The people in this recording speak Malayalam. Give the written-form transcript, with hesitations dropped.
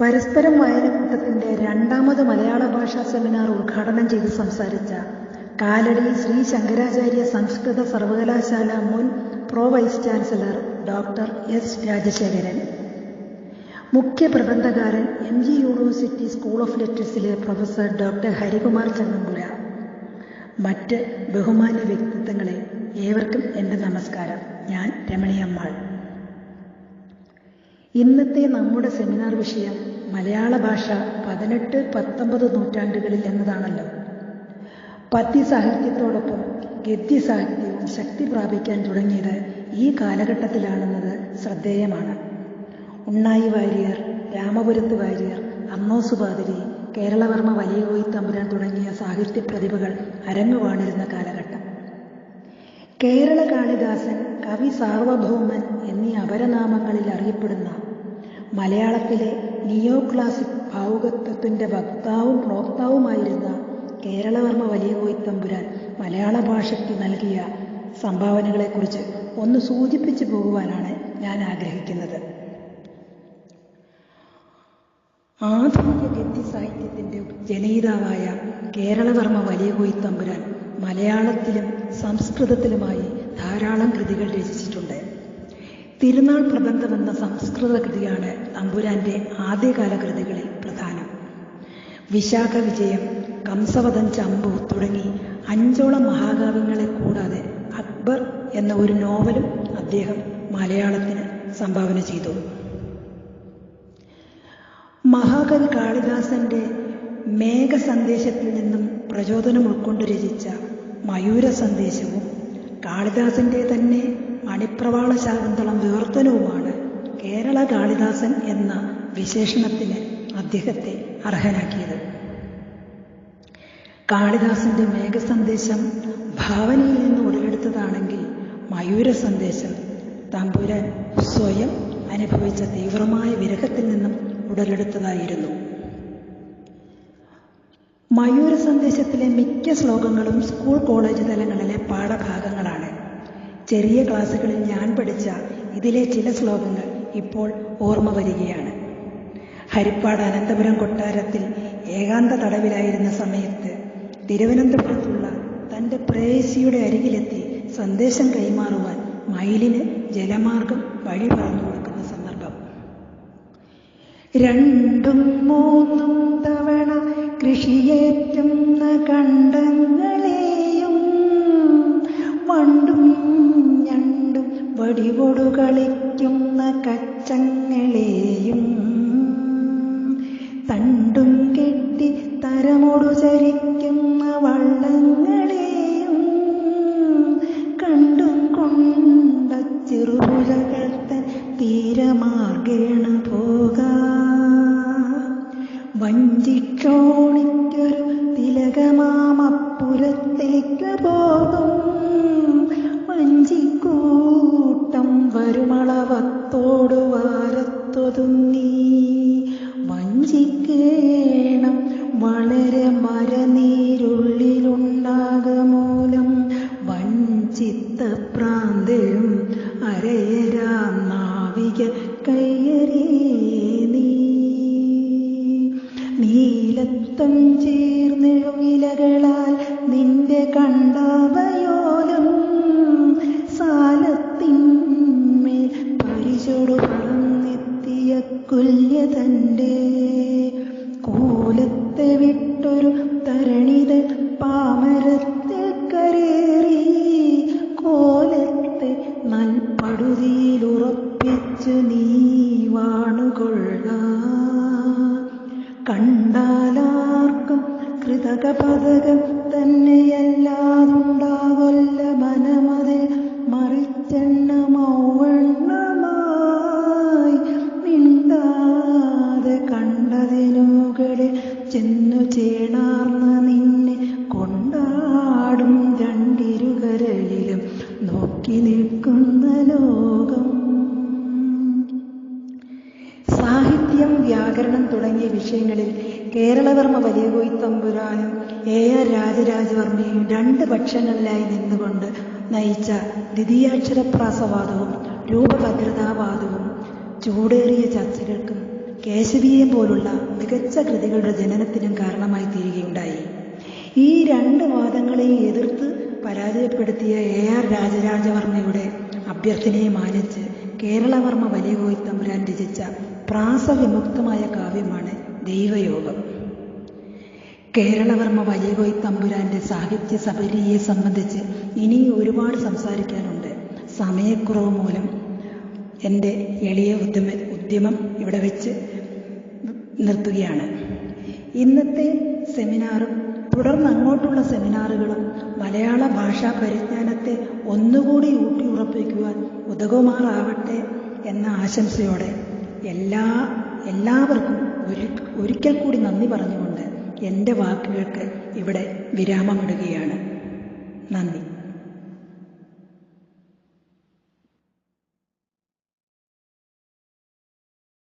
പരസ്പരം വായനക്കൂട്ടത്തിൻ്റെ രണ്ടാമത് മലയാള ഭാഷാ സെമിനാർ ഉദ്ഘാടനം ചെയ്ത് സംസാരിച്ച കാലടി ശ്രീ ശങ്കരാചാര്യ സംസ്കൃത സർവകലാശാല മുൻ pro vice chancellor doctor S Rajasekharan, മുഖ്യ പ്രബന്ധകാരൻ MG യൂണിവേഴ്സിറ്റി സ്കൂൾ ഓഫ് ലിറ്ററസിലെ പ്രൊഫസർ ഡോക്ടർ ഹരികുമാർ ചങ്ങമ്പുഴ, മറ്റ് ബഹുമാന്യ വ്യക്തിത്വങ്ങളെ ഏവർക്കും എൻ്റെ നമസ്കാരം. ഞാൻ രമണിയമ്മാൾ. ഇന്നത്തെ നമ്മുടെ സെമിനാർ വിഷയം മലയാള ഭാഷ 18-19 നൂറ്റാണ്ടുകളിൽ എന്നതാണല്ലോ. പദ്യസാഹിത്യത്തോടൊപ്പം ഗദ്യസാഹിത്യവും ശക്തി പ്രാപിക്കാൻ തുടങ്ങിയത് ഈ കാലഘട്ടത്തിലാണെന്നത് ശ്രദ്ധേയമാണ്. ഉണ്ണായി വാര്യർ, രാമപുരത്ത് വാര്യർ, അന്നോസ് പാതിരി, കേരളവർമ്മ വലിയ കോയിത്തമ്പുരാൻ തുടങ്ങിയ സാഹിത്യ പ്രതിഭകൾ അരങ്ങുവാണിരുന്ന കാലഘട്ടം. കേരള കാളിദാസൻ, കവി സാർവഭൗമൻ എന്നീ അപരനാമങ്ങളിൽ അറിയപ്പെടുന്ന മലയാളത്തിലെ നിയോ ക്ലാസിക് ഭാവുകത്വത്തിൻ്റെ വക്താവും പ്രോക്താവുമായിരുന്ന കേരളവർമ്മ വലിയ കോയിത്തമ്പുരാൻ മലയാള ഭാഷയ്ക്ക് നൽകിയ സംഭാവനകളെക്കുറിച്ച് ഒന്ന് സൂചിപ്പിച്ചു പോകുവാനാണ് ഞാൻ ആഗ്രഹിക്കുന്നത്. ആധുനിക ഗദ്യസാഹിത്യത്തിൻ്റെ ജനയിതാവായ കേരളവർമ്മ വലിയ കോയിത്തമ്പുരാൻ മലയാളത്തിലും സംസ്കൃതത്തിലുമായി ധാരാളം കൃതികൾ രചിച്ചിട്ടുണ്ട്. തിരുനാൾ പ്രബന്ധം എന്ന സംസ്കൃത കൃതിയാണ് തമ്പുരാൻ്റെ ആദ്യകാല കൃതികളിൽ പ്രധാനം. വിശാഖ വിജയം, കംസവധം ചമ്പു തുടങ്ങി 5ഓളം മഹാകാവ്യങ്ങളെ കൂടാതെ അക്ബർ എന്ന ഒരു നോവലും അദ്ദേഹം മലയാളത്തിന് സംഭാവന ചെയ്തു. മഹാകവി കാളിദാസന്റെ മേഘസന്ദേശത്തിൽ നിന്നും പ്രചോദനം ഉൾക്കൊണ്ട് രചിച്ച മയൂര സന്ദേശവും കാളിദാസന്റെ തന്നെ മണിപ്രവാള ശാകുന്തളം വിവർത്തനവുമാണ് കേരള കാളിദാസൻ എന്ന വിശേഷണത്തിന് അദ്ദേഹത്തെ അർഹനാക്കിയത്. കാളിദാസന്റെ മേഘസന്ദേശം ഭാവനയിൽ നിന്ന് ഉടലെടുത്തതാണെങ്കിൽ മയൂര സന്ദേശം തമ്പുരാൻ സ്വയം അനുഭവിച്ച തീവ്രമായ വിരഹത്തിൽ നിന്നും ഉടലെടുത്തതായിരുന്നു. മയൂര സന്ദേശത്തിലെ മിക്ക ശ്ലോകങ്ങളും സ്കൂൾ കോളേജ് തലങ്ങളിലെ പാഠഭാഗങ്ങളാണ്. ചെറിയ ക്ലാസ്സുകളിൽ ഞാൻ പഠിച്ച ഇതിലെ ചില ശ്ലോകങ്ങൾ ഇപ്പോൾ ഓർമ്മ വരികയാണ്. ഹരിപ്പാട് അനന്തപുരം കൊട്ടാരത്തിൽ ഏകാന്ത തടവിലായിരുന്ന സമയത്ത് തിരുവനന്തപുരത്തുള്ള തൻ്റെ പ്രേയസിയുടെ അരികിലെത്തി സന്ദേശം കൈമാറുവാൻ മയിലിന് ജലമാർഗം വഴി പറഞ്ഞു കൊടുക്കുന്ന സന്ദർഭം. 2-3 തവണ കൃഷിയേറ്റുന്ന കണ്ടങ്ങളെയും വണ്ടും ഞണ്ടും വടികൊടു കളിക്കുന്ന കച്ചങ്ങളെയും തണ്ടും കെട്ടി തരമൊടു ചരിക്കുന്ന വള്ളങ്ങളെയും കണ്ടും കൊണ്ട ചെറുപുഴകൾ തൻ തീരമാർഗേണ പോകാ വഞ്ചിക്ഷോണിക്കൊരു തിലകമാമപ്പുറത്തേക്ക് പോകും വഞ്ചിക്കൂട്ടം വരുമളവത്തോടു വാരത്തൊതുങ്ങി വഞ്ചിക്കേണം വളരെ മരനീരുള്ളിലുണ്ടാകമൂലം വഞ്ചിത്ത പ്രാന്തയും അരയരാം നാവിക കയ്യരേ നീലത്തം ചേർന്നിഴവിലകളാൽ നിന്റെ കണ്ടാവയോലം സാലത്തിന്മേൽ പരിചൊടു പറന്നെത്തിയ കുല്യ തൻ്റെ കൂലത്തെ വിട്ടൊരു തരണിതൻ പാമരത്തിൽ കരേറി കോലത്തെ നൽപടുതിയിലുറപ്പിച്ച് നീ വാണുകൊള്ളാ കണ്ടാലാർക്കും കൃതക പതകം തന്നെയല്ലാതുണ്ടാകൊല്ല മനമതിൽ മറിച്ചെണ്ണ മൗവണ്ണമായി മിണ്ടാതെ കണ്ടതിനുകളിൽ ചെന്നു ചേണാർന്ന നിന്നെ കൊണ്ടാടും രണ്ടിരുകരളിലും നോക്കി നിൽക്കുന്ന ലോകം. സാഹിത്യം, വ്യാകരണം തുടങ്ങിയ വിഷയങ്ങളിൽ കേരളവർമ്മ വലിയ കോയിത്തമ്പുരാനും AR രാജരാജവർമ്മയും 2 പക്ഷങ്ങളിലായി നിന്നുകൊണ്ട് നയിച്ച ദ്വിതീയാക്ഷരപ്രാസവാദവും രൂപഭദ്രതാവാദവും ചൂടേറിയ ചർച്ചകൾക്കും കേശവീയം പോലുള്ള മികച്ച കൃതികളുടെ ജനനത്തിനും കാരണമായി തീരുകയുണ്ടായി. ഈ രണ്ട് വാദങ്ങളെയും എതിർത്ത് പരാജയപ്പെടുത്തിയ AR രാജരാജവർമ്മയുടെ അഭ്യർത്ഥനയെ മാനിച്ച് കേരളവർമ്മ വലിയ കോയിത്തമ്പുരാൻ രചിച്ച പ്രാസവിമുക്തമായ കാവ്യമാണ് ദൈവയോഗം. കേരളവർമ്മ വലിയ കോയിത്തമ്പുരാന്റെ സാഹിത്യ സബരിയെ സംബന്ധിച്ച് ഇനി ഒരുപാട് സംസാരിക്കാനുണ്ട്. സമയക്കുറവ് മൂലം എൻ്റെ എളിയ ഉദ്യമം ഇവിടെ വെച്ച് നിർത്തുകയാണ്. ഇന്നത്തെ സെമിനാറും തുടർന്ന് അങ്ങോട്ടുള്ള സെമിനാറുകളും മലയാള ഭാഷാ പരിജ്ഞാനത്തെ ഒന്നുകൂടി ഊട്ടിയുറപ്പിക്കുവാൻ ഉതകുമാറാവട്ടെ എന്ന ആശംസയോടെ എല്ലാവർക്കും ഒരിക്കൽ കൂടി നന്ദി പറഞ്ഞുകൊണ്ട് എൻ്റെ വാക്കുകൾക്ക് ഇവിടെ വിരാമമിടുകയാണ്. നന്ദി.